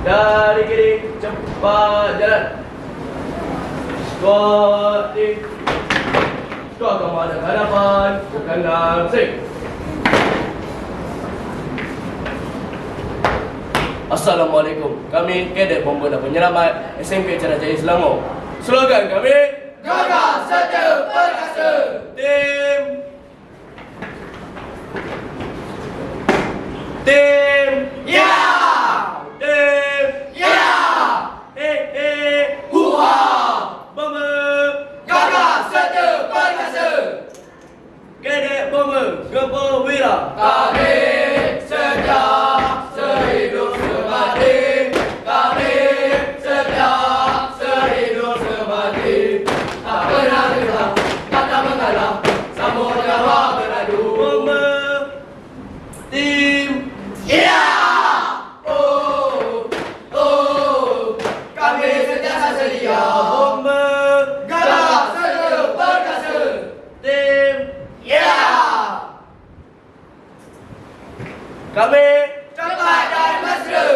Dari kiri, cepat jalan. Squat, squat kamu ada hadapan, ke kanan, sing. Assalamualaikum. Kami Kadet Bomba dan Penyelamat SMP Cheras Jaya Selangor. Slogan kami, Gagah, setia, perkasa. Tim Ya! Tim Ya! Huha! Bomba. Gagah, setia, perkasa. Kadet Bomba, gembira. Kami setia, sehidup semati. Kami setia, sehidup semati. Tak pernah gerak, tak mengalah. Sambung nyawa beradu. Bomba. Tim Ya! Oh, oh, kami sentiasa sedia. Bomba. Gagah, setia, perkasa. Tim Ya! kami Cepat dan mesra.